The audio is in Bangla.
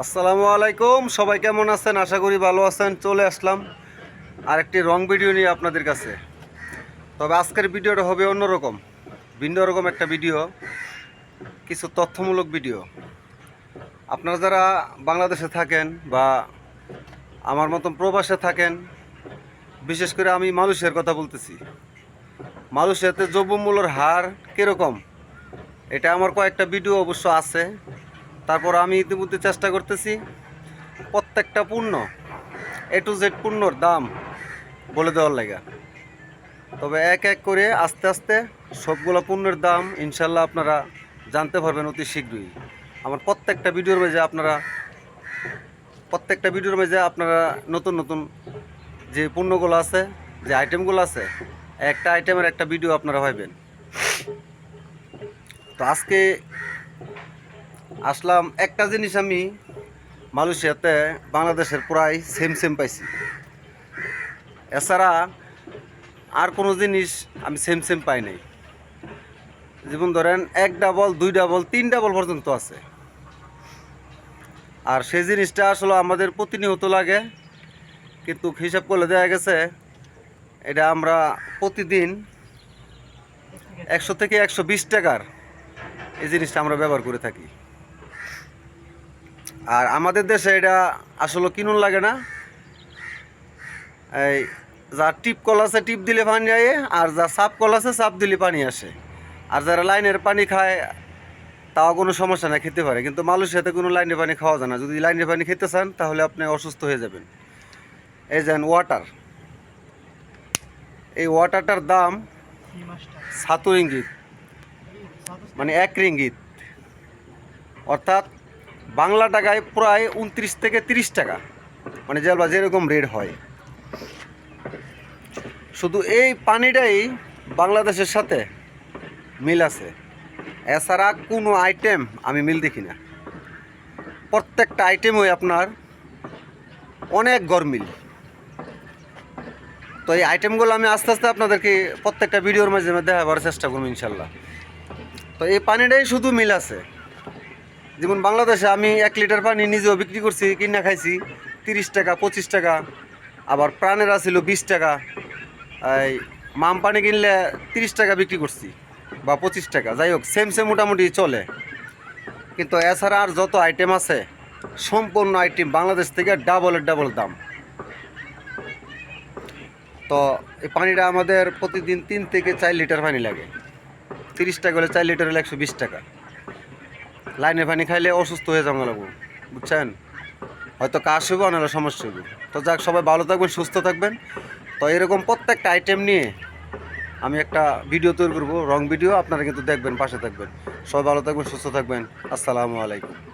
আসসালামু আলাইকুম, সবাই কেমন আছেন? আশা করি ভালো আছেন। চলে আসলাম আরেকটি রং ভিডিও নিয়ে আপনাদের কাছে। তবে আজকের ভিডিওটা হবে অন্যরকম, ভিন্ন রকম একটা ভিডিও, কিছু তথ্যমূলক ভিডিও। আপনারা যারা বাংলাদেশে থাকেন বা আমার মতন প্রবাসে থাকেন, বিশেষ করে আমি মালয়েশিয়ার কথা বলতেছি। মালয়েশিয়াতে দ্রব্যমূল্যের হার কীরকম, এটা আমার কয়েকটা ভিডিও অবশ্য আছে। তারপর আমি ইতিমধ্যে চেষ্টা করতেছি প্রত্যেকটা পণ্য A to Z পণ্যর দাম বলে দেওয়ার লাগা। তবে এক এক করে আস্তে আস্তে সবগুলো পণ্যের দাম ইনশাল্লাহ আপনারা জানতে পারবেন অতি শীঘ্রই। আমার প্রত্যেকটা ভিডিওর মাঝে আপনারা নতুন নতুন যে পণ্যগুলো আছে, যে আইটেমগুলো আছে, একটা আইটেমের একটা ভিডিও আপনারা পাইবেন। তো আজকে আসলাম, একটা জিনিস আমি মালয়েশিয়াতে বাংলাদেশের প্রায় সেম পাইছি। এছাড়া আর কোনো জিনিস আমি সেম পাই নাই। যেমন ধরেন 1 ডাবল 2 ডাবল 3 ডাবল পর্যন্ত আছে। আর সেই জিনিসটা আসলে আমাদের প্রতিনিয়ত লাগে, কিন্তু হিসাব করলে দেখা গেছে এটা আমরা প্রতিদিন 100 থেকে 120 টাকার এই জিনিসটা আমরা ব্যবহার করে থাকি। আর আমাদের দেশে এটা আসলে কিনুন লাগে না। এই যা টিপ কল আছে টিপ দিলে পানি আয়ে, আর যা সাপ কল আছে সাপ দিলে পানি আসে। আর যারা লাইনের পানি খায় তাও কোনো সমস্যা না, খেতে পারে। কিন্তু মালয়েশিয়াতে কোনো লাইনের পানি খাওয়া যায় না। যদি লাইনের পানি খেতে চান তাহলে আপনি অসুস্থ হয়ে যাবেন। এই যেন ওয়াটার, এই ওয়াটারটার দাম 7 রিঙ্গিত, মানে 1 রিঙ্গিত, অর্থাৎ বাংলা টাকায় প্রায় 29 থেকে 30 টাকা, মানে যেরকম রেট হয়। শুধু এই পানিটাই বাংলাদেশের সাথে মিল আছে, এছাড়া কোনো আইটেম আমি মিল দেখি না। প্রত্যেকটা আইটেমই আপনার অনেক গরমিল। তো এই আইটেমগুলো আমি আস্তে আস্তে আপনাদেরকে প্রত্যেকটা ভিডিওর মাঝে দেখাবার চেষ্টা করবো ইনশাল্লাহ। তো এই পানিটাই শুধু মিল আছে। যেমন বাংলাদেশে আমি 1 লিটার পানি নিজেও বিক্রি করছি, কিনা খাইছি 30 টাকা 25 টাকা, আবার প্রাণের ছিল 20 টাকা। এই মাম পানি কিনলে 30 টাকা বিক্রি করছি বা 25 টাকা, যাই হোক সেম মোটামুটি চলে। কিন্তু এছাড়া আর যত আইটেম আছে সম্পূর্ণ আইটেম বাংলাদেশ থেকে ডাবল দাম। তো এই পানিটা আমাদের প্রতিদিন 3 থেকে 4 লিটার পানি লাগে। 30 টাকা হলে 4 লিটার হলে 120 টাকা। লাইনের পানি খাইলে অসুস্থ হয়ে যাবো লাগবো, বুঝছেন? হয়তো কাশ হইব, নাহলে সমস্যা হইব। তো যাক, সবাই ভালো থাকবেন, সুস্থ থাকবেন। তো এরকম প্রত্যেকটা আইটেম নিয়ে আমি একটা ভিডিও তৈরি করবো, রং ভিডিও। আপনারা কিন্তু দেখবেন, পাশে থাকবেন। সবাই ভালো থাকবেন, সুস্থ থাকবেন। আসসালামু আলাইকুম।